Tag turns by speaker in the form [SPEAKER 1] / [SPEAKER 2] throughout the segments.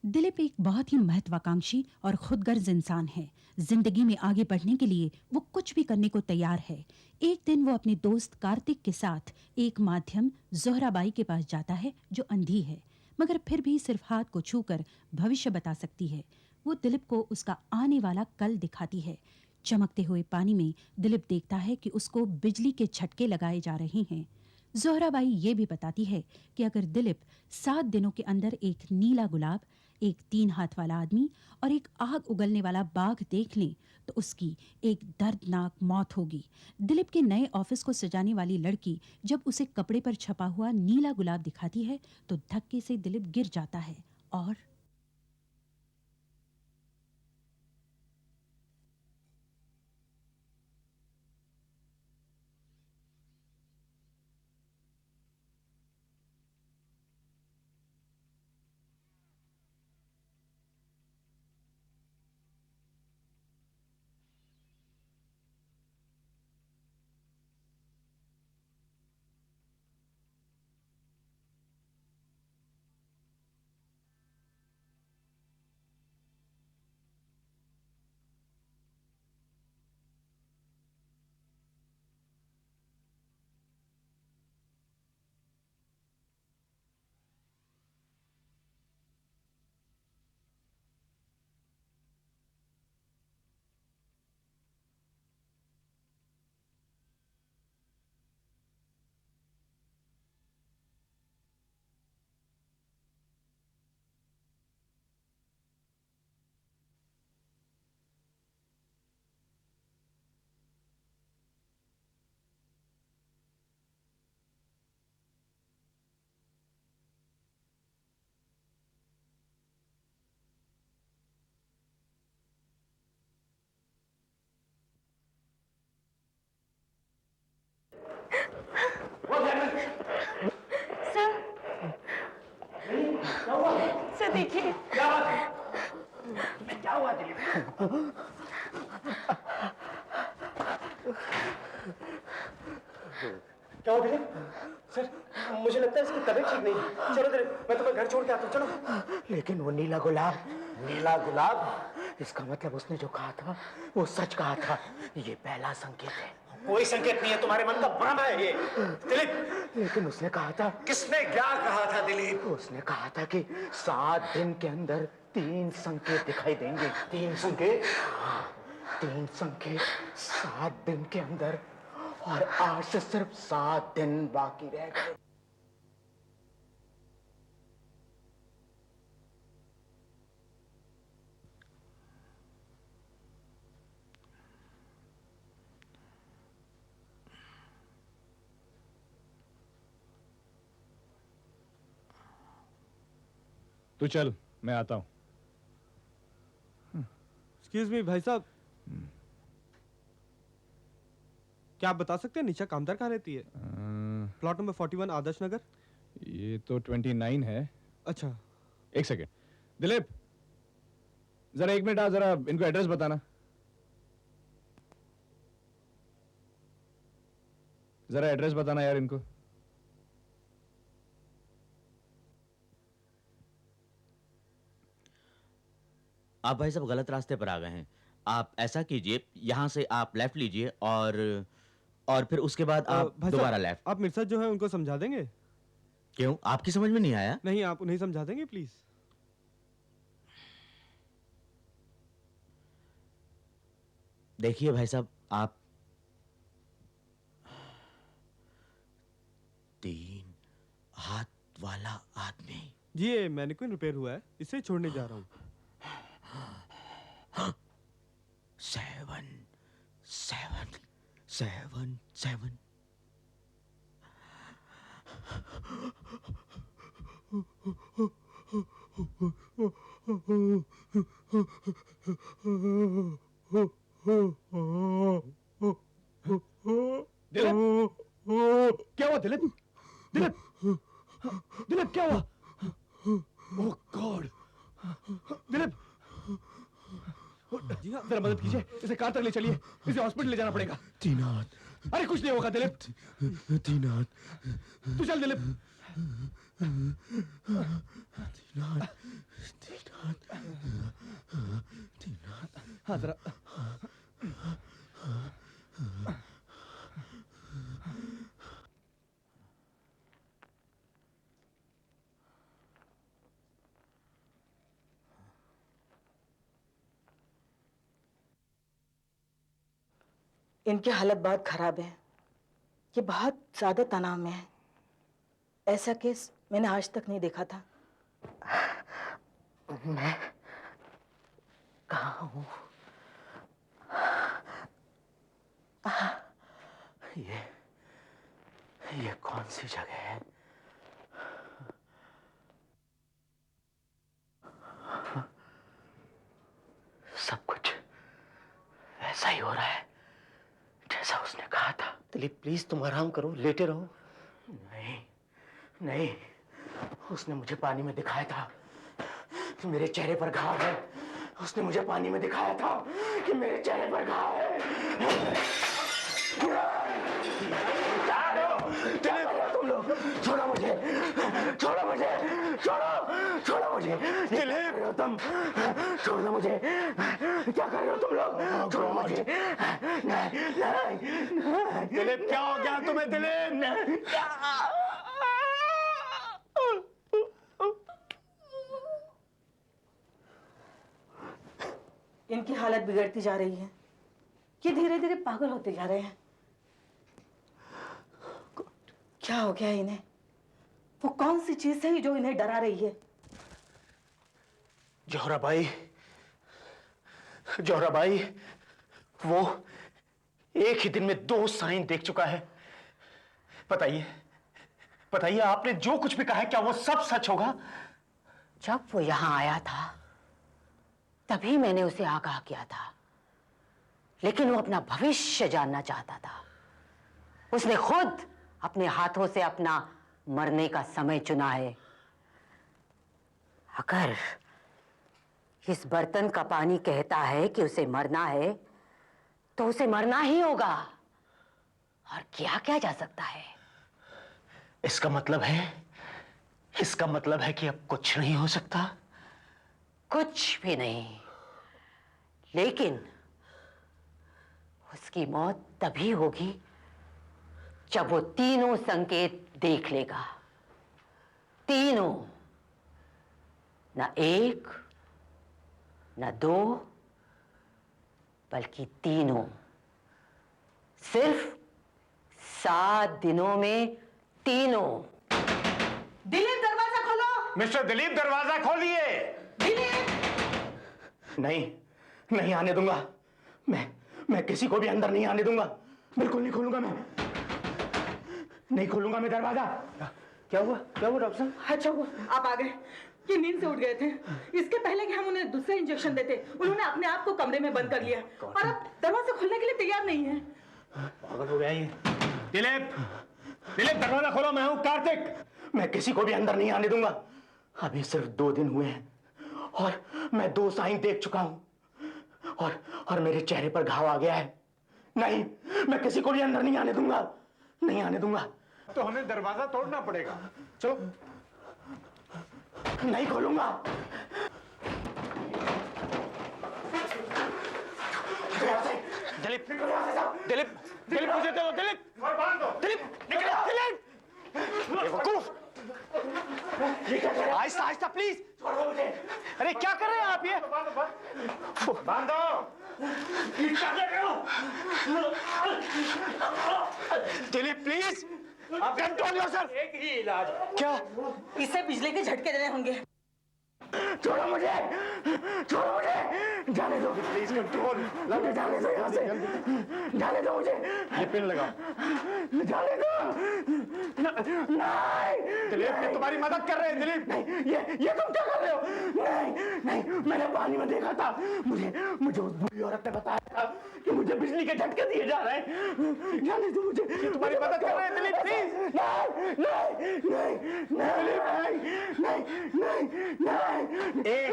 [SPEAKER 1] दिलीप एक बहुत ही महत्वाकांक्षी और खुदगर्ज इंसान है। जिंदगी में आगे बढ़ने के लिए वो कुछ भी करने को तैयार है। एक दिन वो अपने दोस्त कार्तिक के साथ एक माध्यम जोहराबाई के पास जाता है जो अंधी है, मगर फिर भी सिर्फ हाथ को छूकर भविष्य बता सकती है। वो दिलीप को उसका आने वाला कल दिखाती है। चमकते हुए पानी में दिलीप देखता है कि उसको बिजली के झटके लगाए जा रहे हैं। जोहराबाई ये भी बताती है कि अगर दिलीप 7 दिनों के अंदर एक नीला गुलाब, एक 3 हाथ वाला आदमी और एक आग उगलने वाला बाघ देख लें तो उसकी एक दर्दनाक मौत होगी। दिलीप के नए ऑफिस को सजाने वाली लड़की जब उसे कपड़े पर छपा हुआ नीला गुलाब दिखाती है तो धक्के से दिलीप गिर जाता है और
[SPEAKER 2] सर, सर देखिए।
[SPEAKER 3] क्या बात है? तुम्हें क्या हुआ दिलीप? क्या हुआ दिलीप? सर, मुझे लगता है इसकी तबीयत ठीक नहीं है। चलो दिलीप, मैं तुम्हें घर छोड़ के आता हूँ, चलो।
[SPEAKER 4] लेकिन वो नीला गुलाब, इसका मतलब उसने जो कहा था वो सच कहा था। ये पहला संकेत है।
[SPEAKER 3] कोई संकेत नहीं है, तुम्हारे मन का भ्रम है ये। दिलीप,
[SPEAKER 4] लेकिन उसने कहा था।
[SPEAKER 3] किसने क्या कहा था दिलीप?
[SPEAKER 4] उसने कहा था कि 7 दिन के अंदर 3 संकेत दिखाई देंगे।
[SPEAKER 3] 3 संकेत?
[SPEAKER 4] हाँ, 3 संकेत 7 दिन के अंदर, और आज से सिर्फ 7 दिन बाकी रह गए।
[SPEAKER 5] तू चल, मैं आता हूं।
[SPEAKER 6] एक्सक्यूज मी भाई साहब, क्या आप बता सकते हैं निशा कामदार कहाँ रहती है? Plot number 41 Adarsh Nagar.
[SPEAKER 5] ये तो 29 है।
[SPEAKER 6] अच्छा,
[SPEAKER 5] एक सेकेंड दिलीप, जरा 1 मिनट आ, जरा इनको एड्रेस बताना। जरा एड्रेस बताना यार इनको।
[SPEAKER 7] आप भाई साहब गलत रास्ते पर आ गए हैं। आप ऐसा कीजिए, यहाँ से आप लेफ्ट लीजिए और फिर उसके बाद आप दोबारा लेफ्ट।
[SPEAKER 6] आप मिर्जा जो है उनको समझा देंगे?
[SPEAKER 7] क्यों, आपकी समझ में नहीं आया?
[SPEAKER 6] नहीं, आप उन्हें समझा देंगे प्लीज।
[SPEAKER 7] देखिए भाई साहब, आप 3 हाथ वाला आदमी।
[SPEAKER 6] जी, ये मैनिक्विन रिपेयर हुआ है, इसे छोड़ने जा रहा हूँ।
[SPEAKER 7] 7 7 7 7।
[SPEAKER 5] दिलीप, क्या हुआ दिलीप? दिलीप, दिलीप क्या हुआ? ओह गॉड, दिलीप,
[SPEAKER 6] जी हाँ,
[SPEAKER 5] जरा मदद कीजिए, इसे कार तक ले चलिए, इसे हॉस्पिटल ले जाना पड़ेगा।
[SPEAKER 4] 3 हाथ।
[SPEAKER 5] अरे कुछ नहीं होगा दिलीप,
[SPEAKER 4] 3 हाथ।
[SPEAKER 5] तू चल दिलीप। हाँ जरा
[SPEAKER 8] इनकी हालत बहुत खराब है। ये बहुत ज्यादा तनाव में है। ऐसा केस मैंने आज तक नहीं देखा था।
[SPEAKER 4] मैं कहाँ हूँ? ये कौन सी जगह है? सब कुछ वैसा ही हो रहा है जैसा उसने कहा था। दिलीप प्लीज तुम आराम करो, लेटे रहो। नहीं नहीं, उसने मुझे पानी में दिखाया था कि मेरे चेहरे पर घाव है। उसने मुझे पानी में दिखाया था कि मेरे चेहरे पर घाव है। तुम लोग छोड़ो मुझे, छोड़ो मुझे, छोड़ो छोड़ो मुझे। दिलीप तुम छोड़ दो मुझे। क्या कर रहे हो तुम लोग? छोड़ो मुझे। नहीं नहीं। दिलीप क्या हो गया तुम्हें? दिलीप
[SPEAKER 8] इनकी हालत बिगड़ती जा रही है। ये धीरे धीरे पागल होते जा रहे हैं। क्या हो गया इन्हें? वो कौन सी चीज है जो इन्हें डरा रही है?
[SPEAKER 4] जोहराबाई, जोहराबाई, वो एक ही दिन में 2 साइन देख चुका है। बताइए, बताइए आपने जो कुछ भी कहा है क्या वो सब सच होगा?
[SPEAKER 9] जब वो यहां आया था तभी मैंने उसे आगाह किया था, लेकिन वो अपना भविष्य जानना चाहता था। उसने खुद अपने हाथों से अपना मरने का समय चुना है। अगर इस बर्तन का पानी कहता है कि उसे मरना है तो उसे मरना ही होगा। और क्या क्या जा सकता है?
[SPEAKER 4] इसका मतलब है कि अब कुछ नहीं हो सकता।
[SPEAKER 9] कुछ भी नहीं, लेकिन उसकी मौत तभी होगी जब वो तीनों संकेत देख लेगा। तीनों, न 1 न 2 बल्कि तीनों। सिर्फ 7 दिनों में तीनों।
[SPEAKER 8] दिलीप दरवाजा खोलो।
[SPEAKER 4] मिस्टर दिलीप दरवाजा खोलिए।
[SPEAKER 8] दिलीप!
[SPEAKER 4] नहीं, नहीं आने दूंगा। मैं किसी को भी अंदर नहीं आने दूंगा। बिल्कुल नहीं खोलूंगा। मैं नहीं खोलूंगा मैं दरवाजा। क्या हुआ डॉक्टर साहब?
[SPEAKER 8] अच्छा हुआ आप आ गए। ये नींद से उठ गए थे। इसके पहले कि हम उन्हें दूसरा इंजेक्शन देते, उन्होंने अपने आप को कमरे में बंद कर लिया और अब दरवाजा खोलने के लिए तैयार नहीं है।
[SPEAKER 4] पागल हो गया ये। दिलीप, दिलीप दरवाजा खोलो। मैं हूं कार्तिक। मैं किसी को भी अंदर नहीं आने दूंगा। अभी सिर्फ 2 दिन हुए हैं और मैं 2 साइन देख चुका हूं और मेरे चेहरे पर घाव आ गया है। नहीं, मैं किसी को भी अंदर नहीं आने दूंगा। नहीं आने दूंगा।
[SPEAKER 5] तो हमें दरवाजा तोड़ना पड़ेगा।
[SPEAKER 4] चलो। नहीं खोलूंगा। दिलीप, दिलीप, दिलीप मुझे दो। दिलीप, दिलीप, निकलो। दिलीप, बेवकूफ। आहिस्ता आहिस्ता प्लीज। छोड़ो मुझे। अरे क्या कर रहे हैं आप ये? बांधो। क्या कर रहे हो? दिलीप प्लीज, आप कंट्रोल योरसेल्फ। एक ही इलाज। क्या?
[SPEAKER 8] इसे बिजली के झटके देने होंगे।
[SPEAKER 4] छोड़ो मुझे, छोड़ो मुझे। जाने दो प्लीज। कंट्रोल। मुझे जाने दो यहाँ से। जाने दो मुझे।
[SPEAKER 5] ये पिन लगाओ।
[SPEAKER 4] जाने दो। नहीं
[SPEAKER 5] दिलीप, ये तुम्हारी मदद कर रहे हैं। दिलीप,
[SPEAKER 4] नहीं, ये तुम क्या कर रहे हो? नहीं नहीं, मैंने पानी में देखा था। मुझे उस बूढ़ी औरत ने बताया था कि मुझे बिजली के झटके दिए जा रहे हैं। जाने दो मुझे।
[SPEAKER 5] ये तुम्हारी मदद कर रहे हैं। दिलीप प्लीज।
[SPEAKER 4] नहीं नहीं नहीं नहीं नहीं नहीं नहीं। एक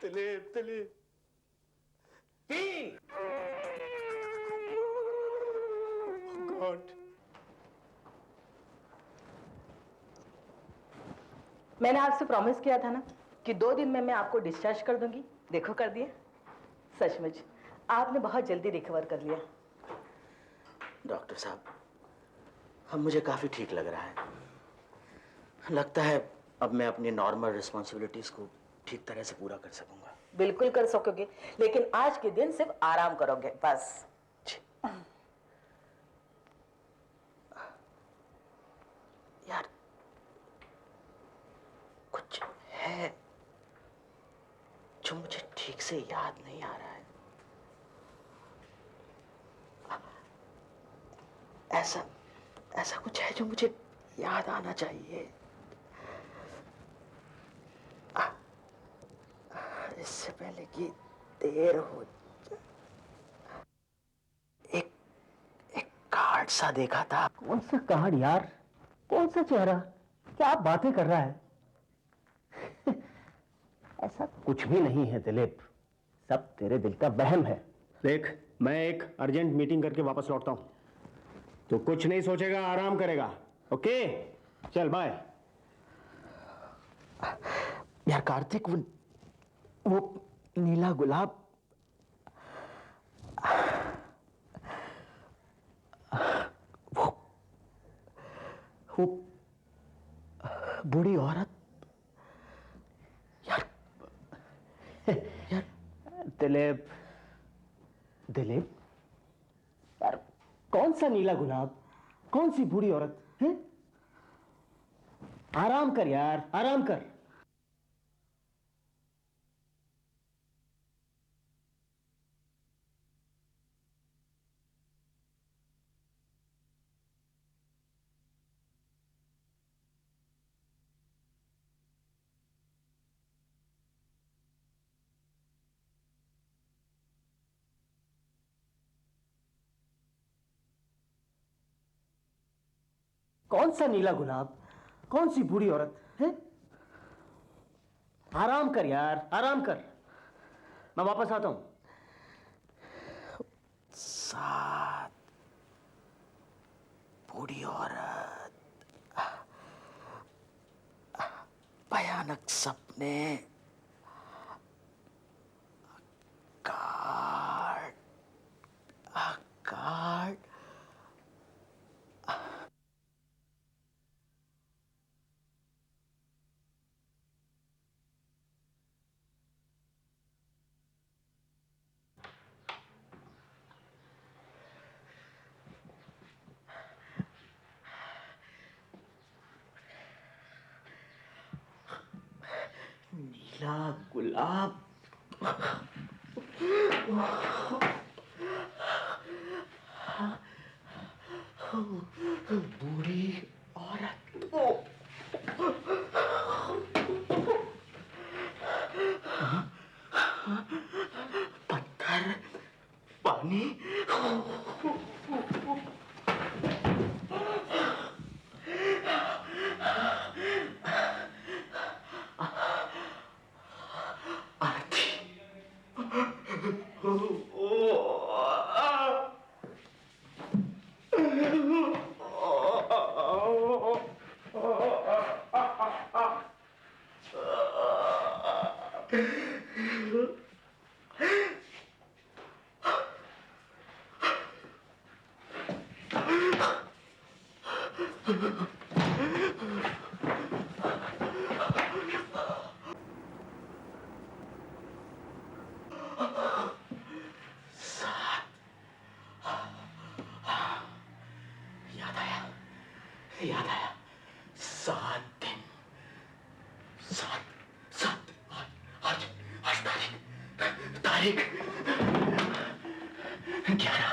[SPEAKER 5] दिलीप, दिलीप,
[SPEAKER 3] 3 गॉड।
[SPEAKER 8] मैंने आपसे प्रॉमिस किया था ना कि 2 दिन में मैं आपको डिस्चार्ज कर दूंगी। देखो कर दिया। सचमुच आपने बहुत जल्दी रिकवर कर लिया।
[SPEAKER 4] डॉक्टर साहब, अब मुझे काफी ठीक लग रहा है। लगता है अब मैं अपनी नॉर्मल रिस्पॉन्सिबिलिटीज को ठीक तरह से पूरा कर सकूंगा।
[SPEAKER 8] बिल्कुल कर सकोगे, लेकिन आज के दिन सिर्फ आराम करोगे बस।
[SPEAKER 4] यार कुछ है जो मुझे ठीक से याद नहीं आ रहा है। ऐसा ऐसा कुछ है जो मुझे याद आना चाहिए। इससे पहले कि देर हो जाए। एक एक कार्ड सा देखा था।
[SPEAKER 3] कौन सा कार्ड यार? कौन सा चेहरा? क्या आप बातें कर रहा है? ऐसा कुछ भी नहीं है दिलीप, सब तेरे दिल का वहम है। देख, मैं एक अर्जेंट मीटिंग करके वापस लौटता हूं। तो कुछ नहीं सोचेगा, आराम करेगा। ओके, चल बाय।
[SPEAKER 4] यार कार्तिक, वो नीला गुलाब, वो बूढ़ी औरत। यार
[SPEAKER 3] दिलीप, दिलीप यार, कौन सा नीला गुलाब, कौन सी बूढ़ी औरत है? आराम कर यार, आराम कर। कौन सा नीला गुलाब, कौन सी बूढ़ी औरत है? आराम कर यार, आराम कर। मैं वापस आता हूं।
[SPEAKER 4] 7 बूढ़ी औरत, भयानक सपने, कार्ड, कार्ड। नीला गुलाब, बूढ़ी औरत, पत्थर, पानी। याद आया। 7 दिन, 7 आज आज तारीख 11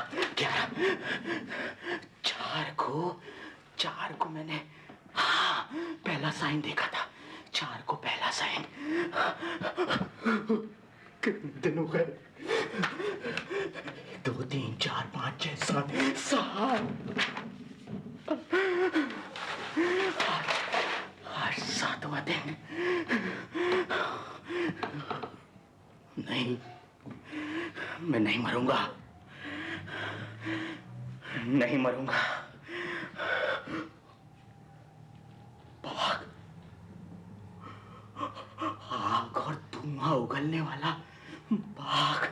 [SPEAKER 4] 4 को मैंने पहला साइन देखा था। 4 को पहला साइन। कितने दिन हो गए? 2 3 4 5 6 7 आज 7वां दिन। नहीं, मैं नहीं मरूंगा, नहीं मरूंगा। बाघ, आग और धुआं उगलने वाला बाघ।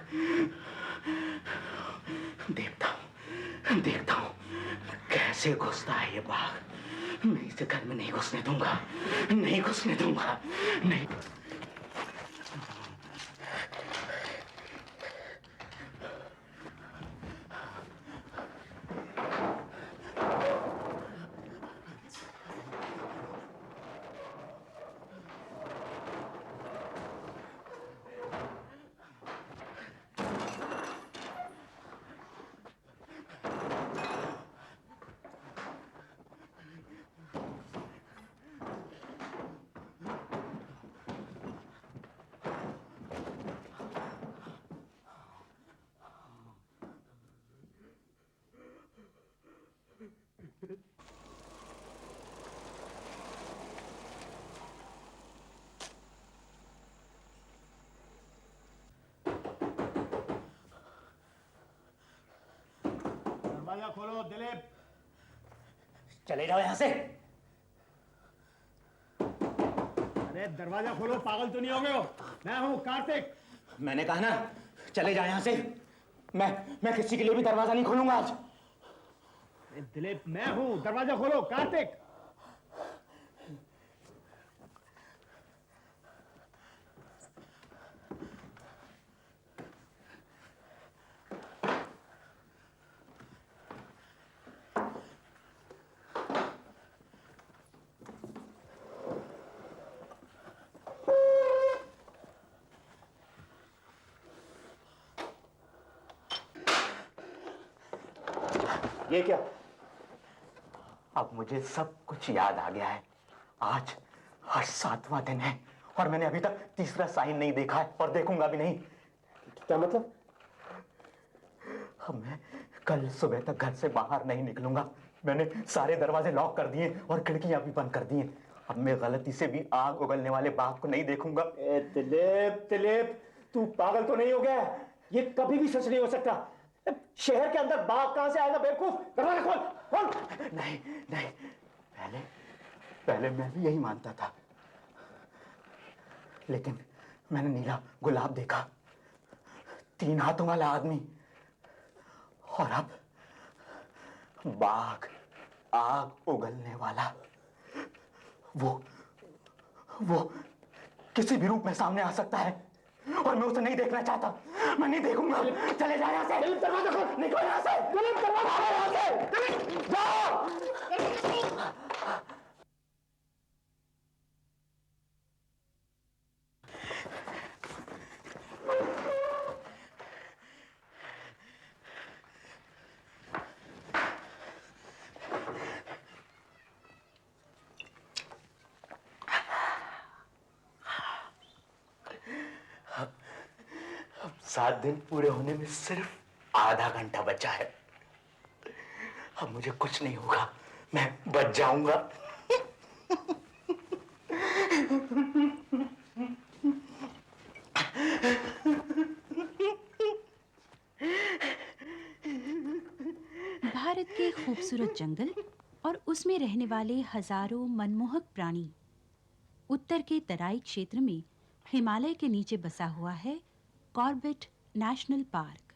[SPEAKER 4] देखता हूं कैसे घुसता है ये बाघ। मैं इसे घर में नहीं घुसने दूंगा, नहीं घुसने दूंगा, नहीं।
[SPEAKER 3] दरवाजा खोलो दिलीप।
[SPEAKER 4] चले जाओ यहां से।
[SPEAKER 3] अरे दरवाजा खोलो, पागल तो नहीं हो गए हो? मैं हूं कार्तिक।
[SPEAKER 4] मैंने कहा ना, चले जाओ यहां से। मैं किसी के लिए भी दरवाजा नहीं खोलूंगा आज।
[SPEAKER 3] दिलीप मैं हूं, दरवाजा खोलो कार्तिक।
[SPEAKER 4] ये क्या? अब मुझे सब कुछ याद आ गया है। आज 7वां दिन है और मैंने अभी तक तीसरा साइन नहीं देखा है और देखूंगा भी नहीं। क्या मतलब? अब मैं कल सुबह तक घर से बाहर नहीं निकलूंगा। मैंने सारे दरवाजे लॉक कर दिए और खिड़कियां भी बंद कर दी हैं। अब मैं गलती से भी आग उगलने वाले बाघ को नहीं देखूंगा।
[SPEAKER 3] दिलीप तू पागल तो नहीं हो गया? ये कभी भी सच नहीं हो सकता। शहर के अंदर बाघ कहां से आएगा बेवकूफ? दरवाजा खोल।
[SPEAKER 4] नहीं, पहले मैं भी यही मानता था, लेकिन मैंने नीला गुलाब देखा, 3 हाथों वाला आदमी, और अब बाघ, आग उगलने वाला। वो किसी भी रूप में सामने आ सकता है और मैं उसे नहीं देखना चाहता। मैं नहीं देखूंगा। चले जाओ यहां से। दरवाजा खोल, निकलो यहां से। दरवाजा खोलो यहां से। जाओ। अब 7 दिन पूरे होने में सिर्फ आधा घंटा बचा है। अब मुझे कुछ नहीं होगा, मैं बच जाऊंगा।
[SPEAKER 1] भारत के खूबसूरत जंगल और उसमें रहने वाले हजारों मनमोहक प्राणी। उत्तर के तराई क्षेत्र में हिमालय के नीचे बसा हुआ है कॉर्बेट नेशनल पार्क।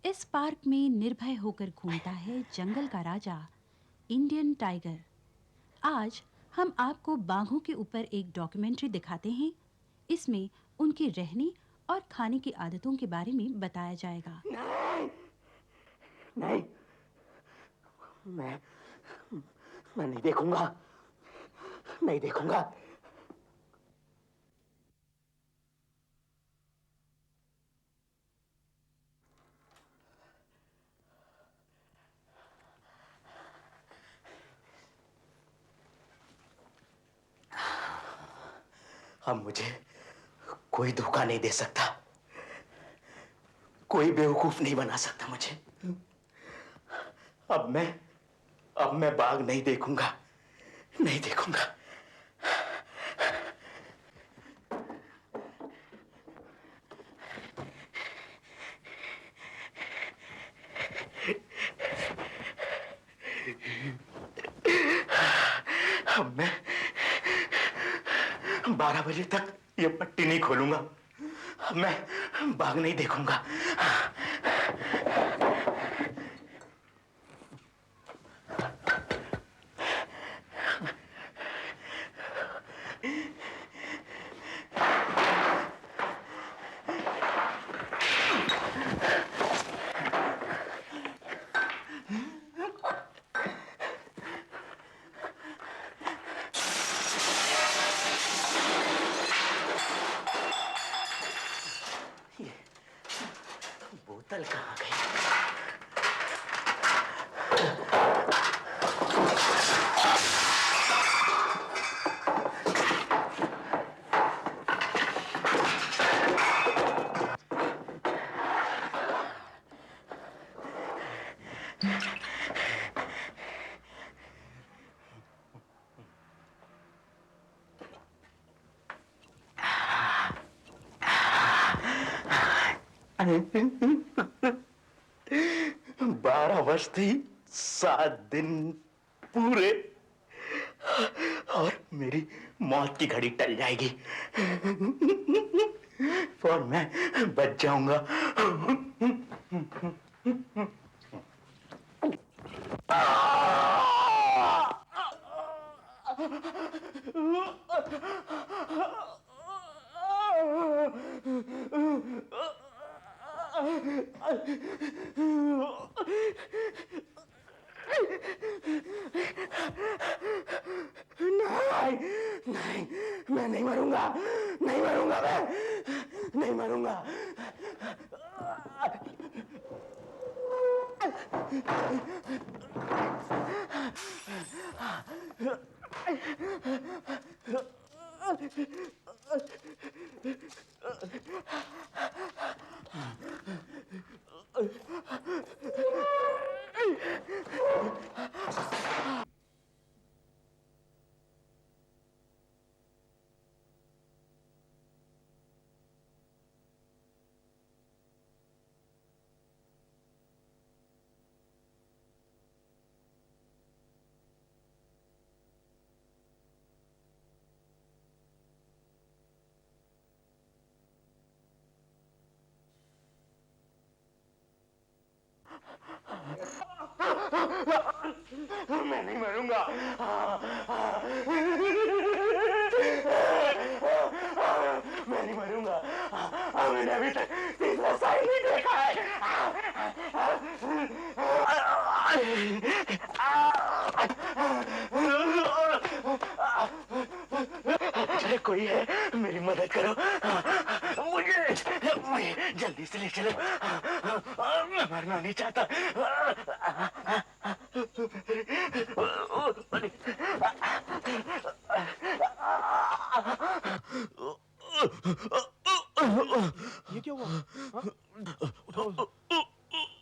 [SPEAKER 1] इस पार्क में निर्भय होकर घूमता है जंगल का राजा इंडियन टाइगर। आज हम आपको बाघों के ऊपर एक डॉक्यूमेंट्री दिखाते हैं। इसमें उनके रहने और खाने की आदतों के बारे में बताया जाएगा।
[SPEAKER 4] नहीं, मैं नहीं देखूंगा, नहीं देखूंगा। अब मुझे कोई धोखा नहीं दे सकता, कोई बेवकूफ नहीं बना सकता मुझे। अब मैं बाघ नहीं देखूंगा, नहीं देखूंगा। अब मैं 12 बजे तक ये पट्टी नहीं खोलूंगा। अब मैं भाग नहीं देखूंगा। बोतल कहाँ गई? बारह बजते ही 7 दिन पूरे और मेरी मौत की घड़ी टल जाएगी और मैं बच जाऊंगा। नहीं, नहीं, मैं नहीं मरूंगा, नहीं मरूंगा, मैं नहीं मरूंगा। मैं नहीं मरूंगा। मैं नहीं मरूंगा। मैंने अभी तक तीसरा साइन नहीं देखा है। अरे कोई है, मेरी मदद करो। मुझे जल्दी से ले चलो। मैं मरना नहीं चाहता।
[SPEAKER 5] ये क्या हुआ? हाँ?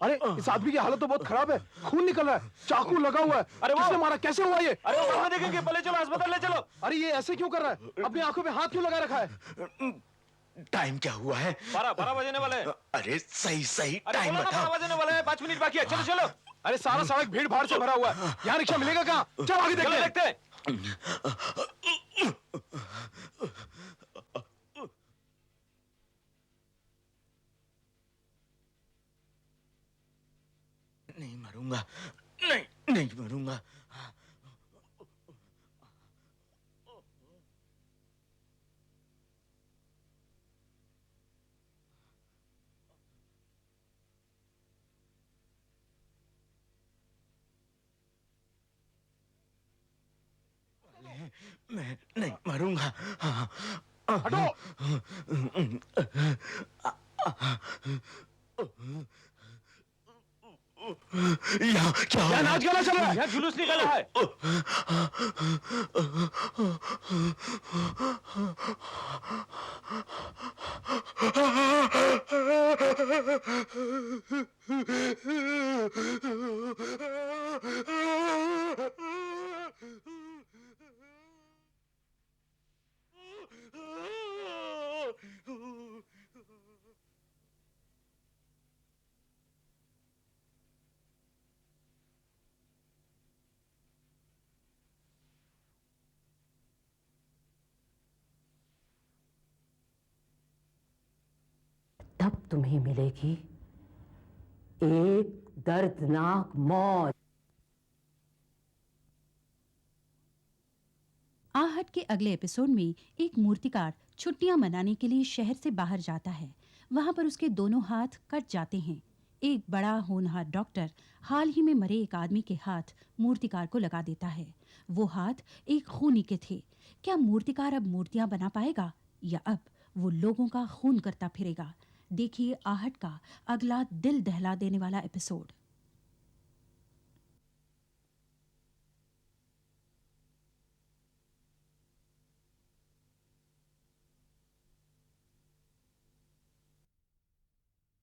[SPEAKER 5] अरे इस आदमी की हालत तो बहुत खराब है, खून निकल रहा है, चाकू लगा हुआ है। अरे किसने मारा, कैसे हुआ ये? अरे वो देखेंगे, पहले चलो अस्पताल ले चलो। अरे ये ऐसे क्यों कर रहा है, अपनी आंखों में हाथ क्यों लगा रखा है?
[SPEAKER 4] टाइम क्या हुआ है?
[SPEAKER 5] 12 बजने वाले हैं।
[SPEAKER 4] अरे सही टाइम बता।
[SPEAKER 5] 12 बजने वाले हैं, 5 मिनट बाकी है, चलो चलो। अरे सारा सड़क भीड़ भाड़ से भरा हुआ है, यहाँ रिक्शा मिलेगा कहाँ? चलो आगे देखते हैं।
[SPEAKER 4] नहीं मरूंगा, नहीं नहीं मरूंगा। मैं नहीं मरूंगा।
[SPEAKER 5] हटो।
[SPEAKER 4] यहाँ क्या हो
[SPEAKER 5] यहाँ
[SPEAKER 4] रहा है?
[SPEAKER 5] नाच गाना चल रहा है, यहाँ जुलूस निकला है।
[SPEAKER 9] तब तुम्हें मिलेगी एक दर्दनाक मौत।
[SPEAKER 1] आहट के अगले एपिसोड में एक मूर्तिकार छुट्टियां मनाने के लिए शहर से बाहर जाता है। वहां पर उसके दोनों हाथ कट जाते हैं। एक बड़ा होनहार डॉक्टर हाल ही में मरे एक आदमी के हाथ मूर्तिकार को लगा देता है। वो हाथ एक खूनी के थे। क्या मूर्तिकार अब मूर्तियां बना पाएगा या अब वो लोगों का खून करता फिरेगा? देखिए आहट का अगला दिल दहला देने वाला एपिसोड।